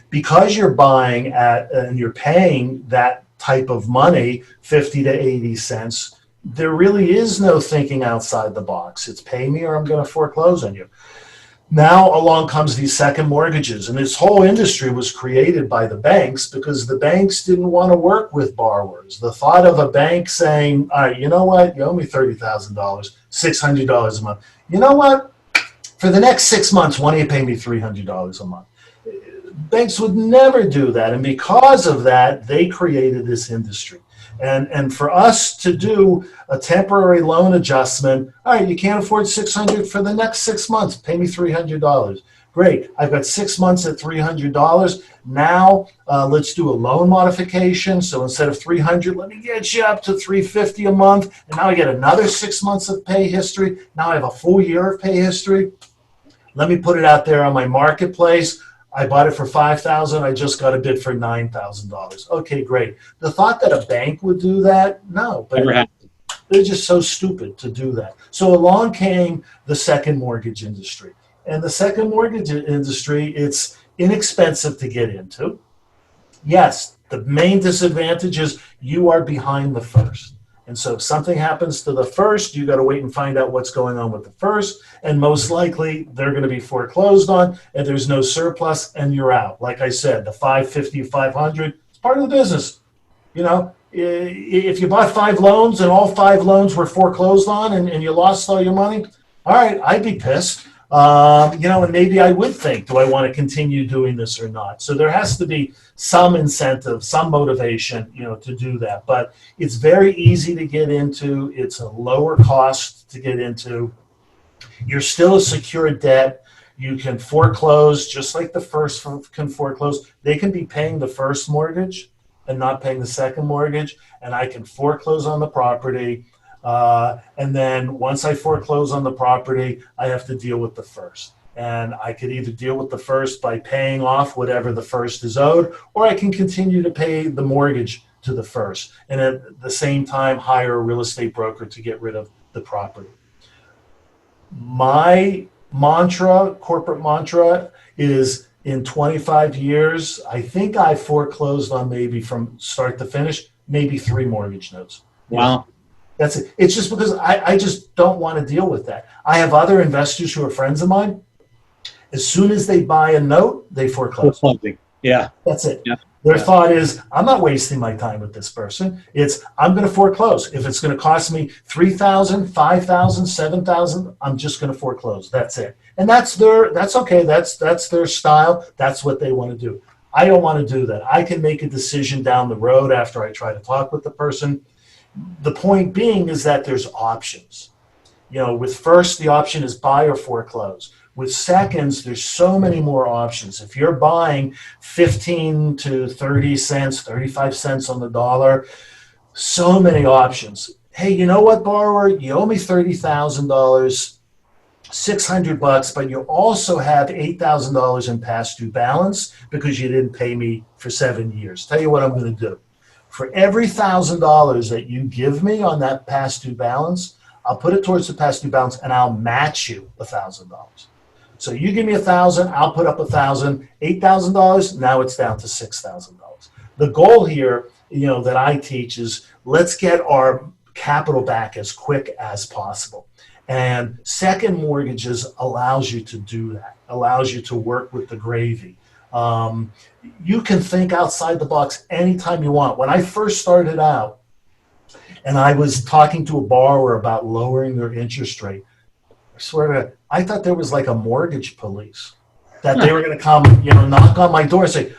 Because you're buying and you're paying that type of money, 50 to 80 cents, there really is no thinking outside the box. It's pay me or I'm going to foreclose on you. Now along comes these second mortgages, and this whole industry was created by the banks because the banks didn't want to work with borrowers. The thought of a bank saying, all right, you know what, you owe me $30,000, $600 a month. You know what, for the next 6 months, why don't you pay me $300 a month? Banks would never do that, and because of that, they created this industry. And for us to do a temporary loan adjustment, all right, you can't afford $600 for the next 6 months. Pay me $300. Great. I've got 6 months at $300. Now let's do a loan modification. So instead of $300, let me get you up to $350 a month. And now I get another 6 months of pay history. Now I have a full year of pay history. Let me put it out there on my marketplace. I bought it for $5,000. I just got a bid for $9,000. Okay, great. The thought that a bank would do that, no, but they're just so stupid to do that. So along came the second mortgage industry. And the second mortgage industry, it's inexpensive to get into. Yes, the main disadvantage is you are behind the first. And so if something happens to the first, you got to wait and find out what's going on with the first. And most likely they're going to be foreclosed on, and there's no surplus, and you're out. Like I said, the 550, 500, it's part of the business. If you bought 5 loans and all 5 loans were foreclosed on and you lost all your money, all right, I'd be pissed. And maybe I would think, do I want to continue doing this or not? So there has to be some incentive, some motivation, to do that. But it's very easy to get into. It's a lower cost to get into. You're still a secured debt. You can foreclose just like the first can foreclose. They can be paying the first mortgage and not paying the second mortgage, and I can foreclose on the property. And then once I foreclose on the property, I have to deal with the first. And I could either deal with the first by paying off whatever the first is owed, or I can continue to pay the mortgage to the first. And at the same time, hire a real estate broker to get rid of the property. My corporate mantra is in 25 years, I think I foreclosed on maybe from start to finish, maybe 3 mortgage notes. Wow. That's it. It's just because I just don't want to deal with that. I have other investors who are friends of mine. As soon as they buy a note, they foreclose. Yeah. That's it. Yeah. Their thought is, I'm not wasting my time with this person. It's, I'm going to foreclose. If it's going to cost me $3,000, $5,000, $7,000, I'm just going to foreclose. That's it. And that's okay. That's their style. That's what they want to do. I don't want to do that. I can make a decision down the road after I try to talk with the person. The point being is that there's options. With first, the option is buy or foreclose. With seconds, there's so many more options. If you're buying 15 to 30 cents, 35 cents on the dollar, so many options. Hey, you know what, borrower? You owe me $30,000, $600, but you also have $8,000 in past due balance because you didn't pay me for 7 years. Tell you what I'm going to do. For every $1,000 that you give me on that past due balance, I'll put it towards the past due balance and I'll match you $1,000. So you give me $1,000, I'll put up $1,000, $8,000. Now it's down to $6,000. The goal here, that I teach is let's get our capital back as quick as possible. And second mortgages allows you to do that, allows you to work with the gravy. You can think outside the box anytime you want. When I first started out and I was talking to a borrower about lowering their interest rate, I swear to God, I thought there was like a mortgage police, that they were going to come, knock on my door and say,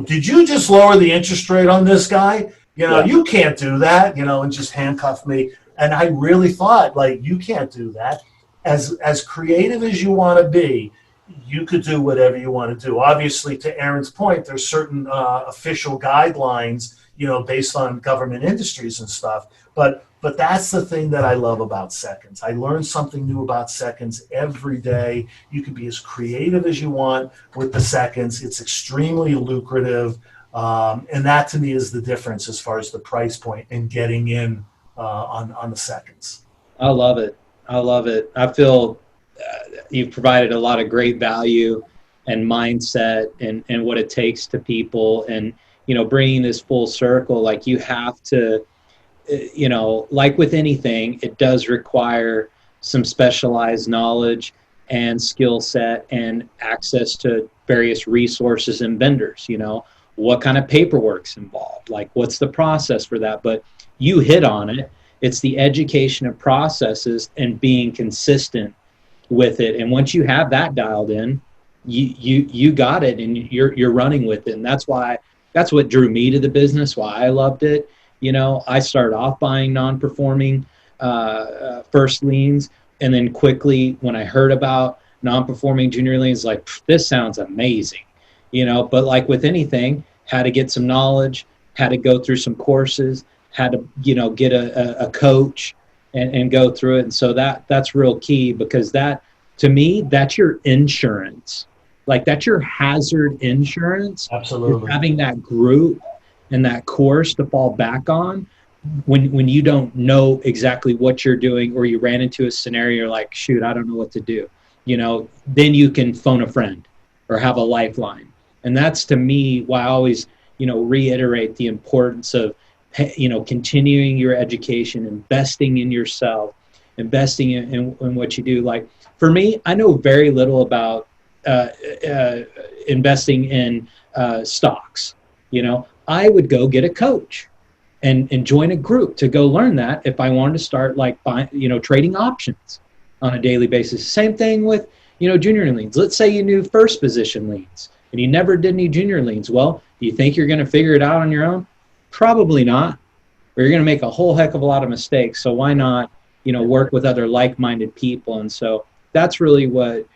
did you just lower the interest rate on this guy? You can't do that, and just handcuff me. And I really thought, you can't do that. As creative as you want to be, you could do whatever you want to do. Obviously, to Aaron's point, there's certain official guidelines, based on government industries and stuff. But that's the thing that I love about seconds. I learn something new about seconds every day. You can be as creative as you want with the seconds. It's extremely lucrative. And that to me is the difference as far as the price point and getting in on the seconds. I love it. I feel you've provided a lot of great value and mindset and what it takes to people, and bringing this full circle. Like, you have to, like with anything, it does require some specialized knowledge and skill set and access to various resources and vendors. What kind of paperwork's involved, like what's the process for that? But you hit on it. It's the education of processes and being consistent with it. And once you have that dialed in, you got it, and you're running with it. And that's what drew me to the business, why I loved it. I started off buying non-performing first liens, and then quickly when I heard about non-performing junior liens, like, this sounds amazing, but like with anything, had to get some knowledge, had to go through some courses, had to, get a coach and go through it. And so that's real key, because that, to me, that's your insurance. Like, that's your hazard insurance. Absolutely. Having that group and that course to fall back on when you don't know exactly what you're doing, or you ran into a scenario, you're like, shoot, I don't know what to do. Then you can phone a friend or have a lifeline. And that's, to me, why I always, reiterate the importance of, continuing your education, investing in yourself, investing in what you do. Like, for me, I know very little about investing in stocks. I would go get a coach and join a group to go learn that if I wanted to start trading options on a daily basis. Same thing with, junior liens. Let's say you knew first position liens and you never did any junior liens. Well, do you think you're going to figure it out on your own? Probably not. Or you're going to make a whole heck of a lot of mistakes. So why not, work with other like-minded people? And so that's really what,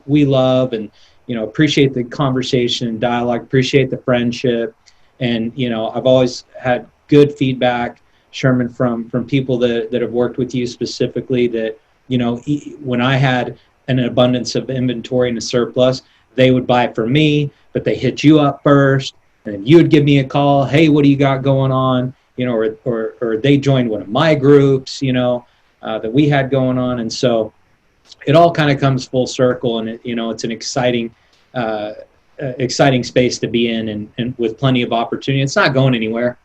we love, and, appreciate the conversation and dialogue, appreciate the friendship. And, I've always had good feedback, Sherman, from people that have worked with you specifically, that, when I had an abundance of inventory and a surplus, they would buy for me, but they hit you up first, and you would give me a call. Hey, what do you got going on? Or they joined one of my groups, that we had going on. And so it all kind of comes full circle, and it's an exciting space to be in, and with plenty of opportunity. It's not going anywhere.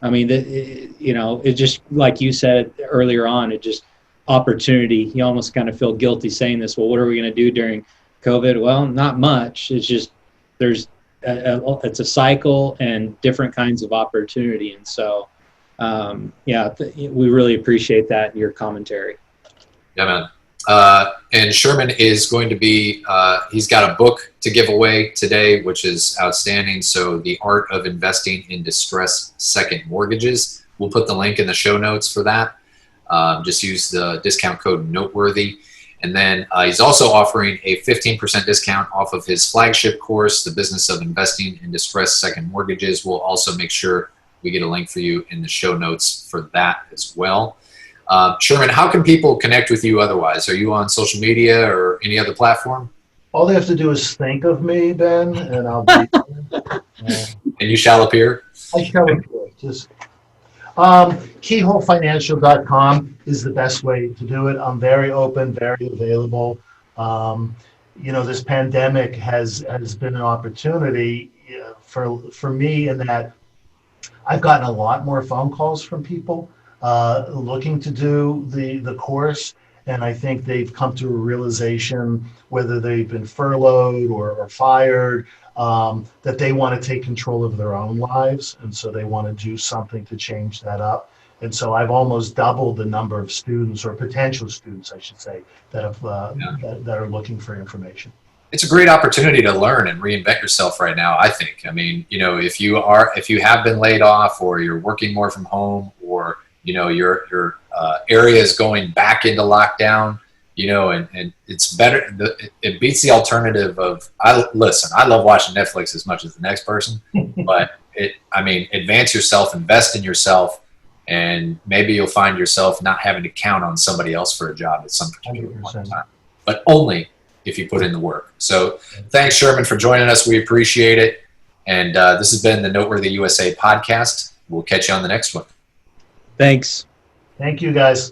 I mean, it just, like you said earlier on, it just opportunity. You almost kind of feel guilty saying this. Well, what are we going to do during COVID? Well, not much. It's just, it's a cycle and different kinds of opportunity. And so, we really appreciate that in your commentary. Yeah, man. And Sherman is going to be, he's got a book to give away today, which is outstanding. So, The Art of Investing in Distressed Second Mortgages. We'll put the link in the show notes for that. Just use the discount code NoteWorthy. And then he's also offering a 15% discount off of his flagship course, The Business of Investing in Distressed Second Mortgages. We'll also make sure we get a link for you in the show notes for that as well. Sherman, how can people connect with you otherwise? Are you on social media or any other platform? All they have to do is think of me, Ben, and I'll be And you shall appear? I shall appear. Just keyholefinancial.com is the best way to do it. I'm very open, very available. This pandemic has been an opportunity for me in that I've gotten a lot more phone calls from people looking to do the course. And I think they've come to a realization, whether they've been furloughed or fired, that they want to take control of their own lives. And so they want to do something to change that up. And so I've almost doubled the number of students, or potential students, I should say, that have that are looking for information. It's a great opportunity to learn and reinvent yourself right now, I think. I mean, if you have been laid off, or you're working more from home, or your area is going back into lockdown, and it's better. It beats the alternative of, I love watching Netflix as much as the next person, but advance yourself, invest in yourself, and maybe you'll find yourself not having to count on somebody else for a job at some particular point in time, but only if you put in the work. So thanks, Sherman, for joining us. We appreciate it. And this has been the NoteWorthy USA Podcast. We'll catch you on the next one. Thanks. Thank you, guys.